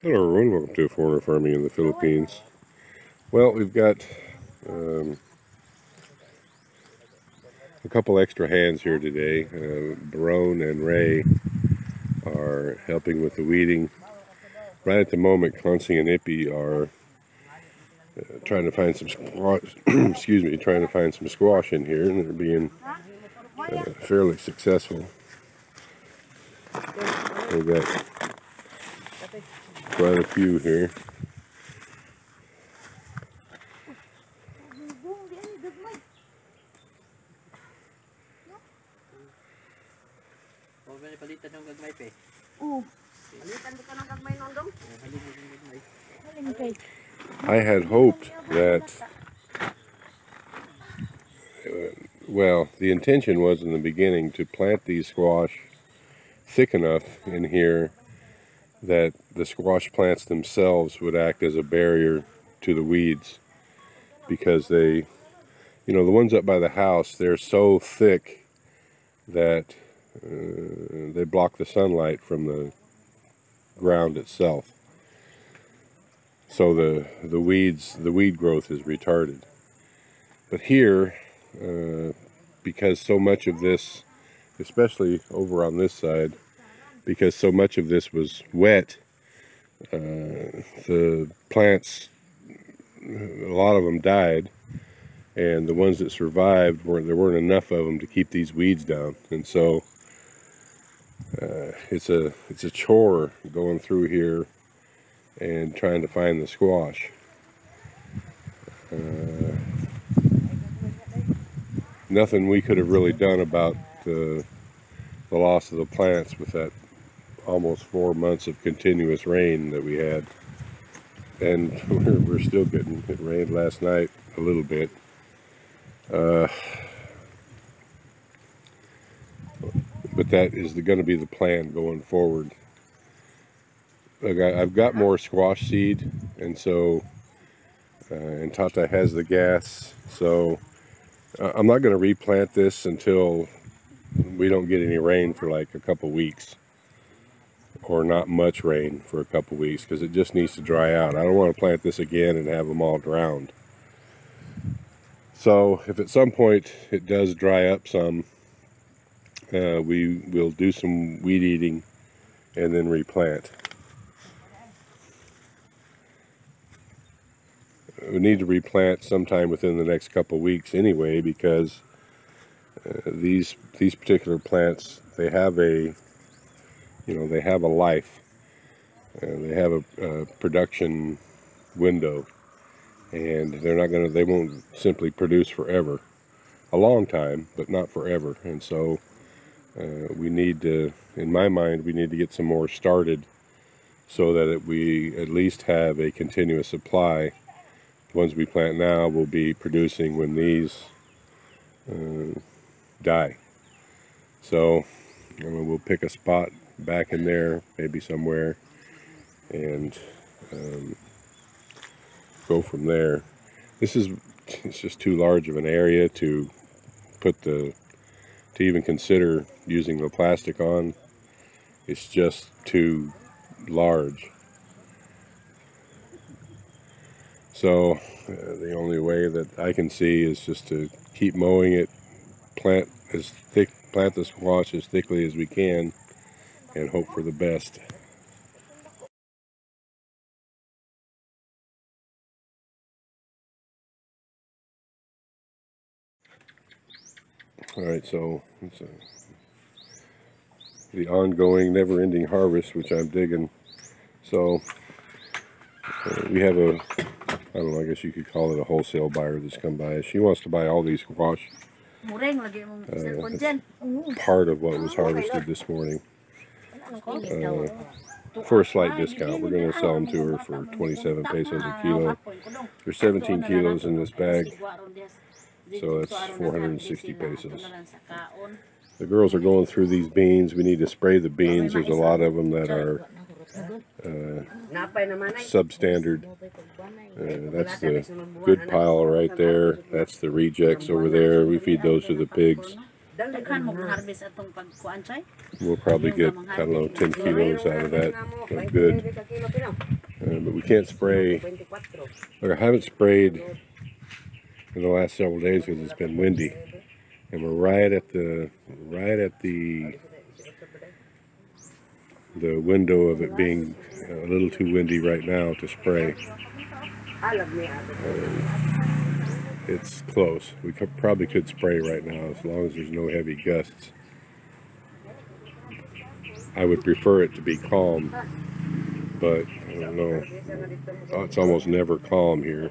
Hello everyone, welcome to Foreigner Farming in the Philippines. Well, we've got a couple extra hands here today. Barone and Ray are helping with the weeding. Right at the moment, Clancy and Ippy are trying to find some squash, excuse me, trying to find some squash in here, and they're being fairly successful. We've got quite a few here. I had hoped that, well, the intention was in the beginning to plant these squash thick enough in here that the squash plants themselves would act as a barrier to the weeds, because they, the ones up by the house, they're so thick that they block the sunlight from the ground itself. So the weed growth is retarded. But here, because so much of this, especially over on this side, because so much of this was wet, the plants, a lot of them died, and the ones that survived, there weren't enough of them to keep these weeds down. And so it's a chore going through here and trying to find the squash. Nothing we could have really done about the loss of the plants with that almost 4 months of continuous rain that we had. And we're still getting, it rained last night a little bit. But that is going to be the plan going forward. I've got more squash seed, and so and Tata has the gas, so I'm not going to replant this until we don't get any rain for like a couple weeks, or not much rain for a couple weeks, because it just needs to dry out. I don't want to plant this again and have them all drowned. So if at some point it does dry up some, we will do some weed eating and then replant. We need to replant sometime within the next couple weeks anyway, because these particular plants, they have a they have a life, they have a production window, and they won't simply produce forever. A long time, but not forever. And so we need to, in my mind, we need to get some more started so that we at least have a continuous supply. The ones we plant now will be producing when these die. So we'll pick a spot back in there, maybe somewhere, and go from there. It's just too large of an area to even consider using the plastic on. It's just too large. So the only way that I can see is just to keep mowing it, plant the squash as thickly as we can, and hope for the best. All right, so it's the ongoing, never-ending harvest, which I'm digging. So we have a, I don't know, I guess you could call it a wholesale buyer that's come by. She wants to buy all these squash. Part of what was harvested this morning for a slight discount. We're going to sell them to her for 27 pesos a kilo. There's 17 kilos in this bag, so that's 460 pesos. The girls are going through these beans. We need to spray the beans. There's a lot of them that are substandard. That's the good pile right there. That's the rejects over there. We feed those to the pigs. Daghan mo harvest atong pagkuan choy. We'll probably get, I don't know, 10 kilos out of that. Good. But we can't spray. Look, I haven't sprayed in the last several days because it's been windy, and we're right at the window of it being a little too windy right now to spray. It's close. We probably could spray right now as long as there's no heavy gusts. I would prefer it to be calm, but I don't know. It's almost never calm here,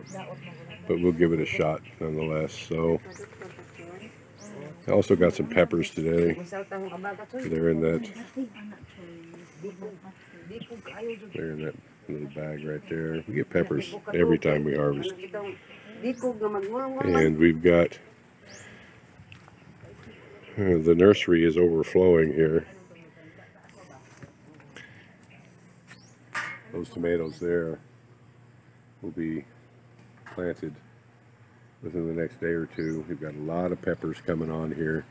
but we'll give it a shot nonetheless. So I also got some peppers today. They're in that little bag right there. We get peppers every time we harvest. And we've got the nursery is overflowing here. Those tomatoes there will be planted within the next day or two. We've got a lot of peppers coming on here.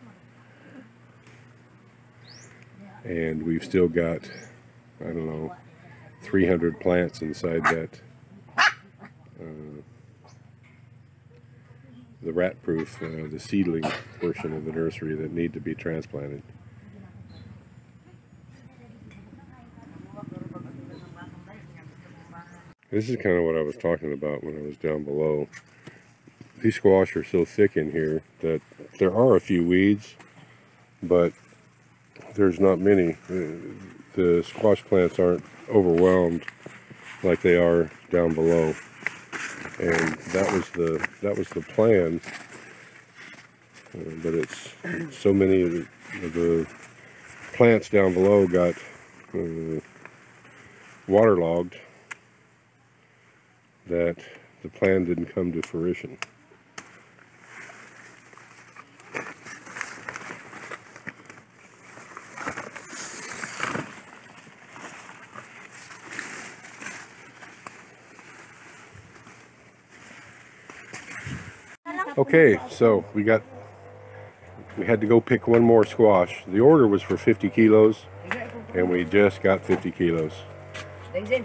And we've still got, I don't know, 300 plants inside that the rat-proof, the seedling portion of the nursery that need to be transplanted. This is kind of what I was talking about when I was down below. These squash are so thick in here that there are a few weeds, but there's not many. The squash plants aren't overwhelmed like they are down below. And that was the plan, but it's so many of the plants down below got waterlogged that the plan didn't come to fruition. Okay, so we had to go pick one more squash. The order was for 50 kilos, and we just got 50 kilos.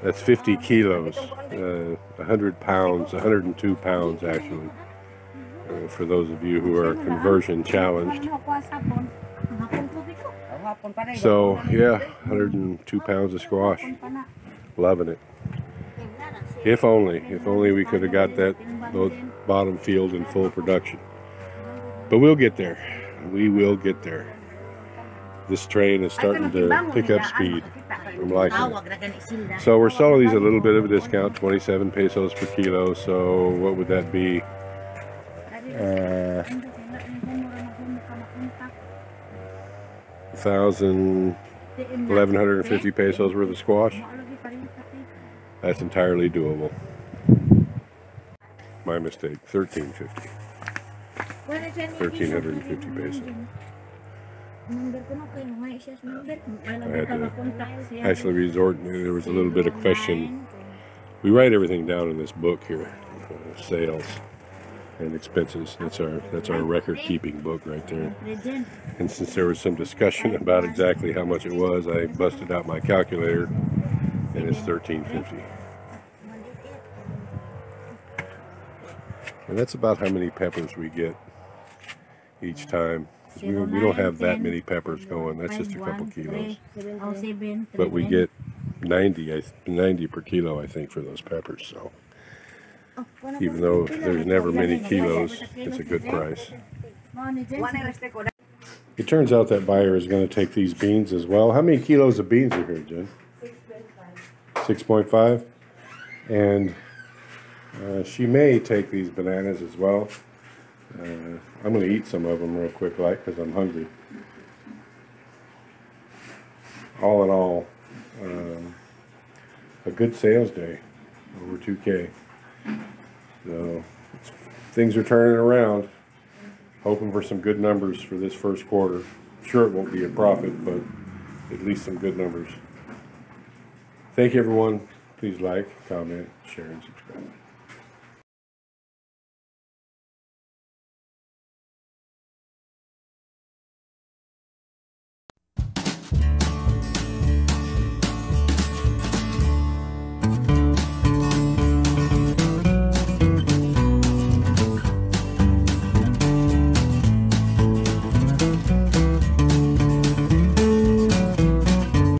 That's 50 kilos, 100 pounds, 102 pounds actually, for those of you who are conversion challenged. So yeah, 102 pounds of squash. Loving it. If only we could have got that bottom field in full production. But we'll get there. We will get there. This train is starting to pick up speed. I'm liking it. So we're selling these a little bit of a discount, 27 pesos per kilo. So what would that be? 1,150 pesos worth of squash. That's entirely doable. My mistake, 1,350. 1,350 pesos. I had to actually resort, there was a little bit of question. We write everything down in this book here, sales and expenses. That's our record-keeping book right there. And since there was some discussion about exactly how much it was, I busted out my calculator, and it's 1,350. And that's about how many peppers we get each time. We don't have that many peppers going. That's just a couple kilos. But we get 90 per kilo, I think, for those peppers. So even though there's never many kilos, it's a good price. It turns out that buyer is going to take these beans as well. How many kilos of beans are here, Jen? 6.5. And she may take these bananas as well. I'm going to eat some of them real quick, because I'm hungry. All in all, a good sales day, over 2K. So things are turning around. Hoping for some good numbers for this first quarter. Sure, it won't be a profit, but at least some good numbers. Thank you, everyone. Please like, comment, share, and subscribe.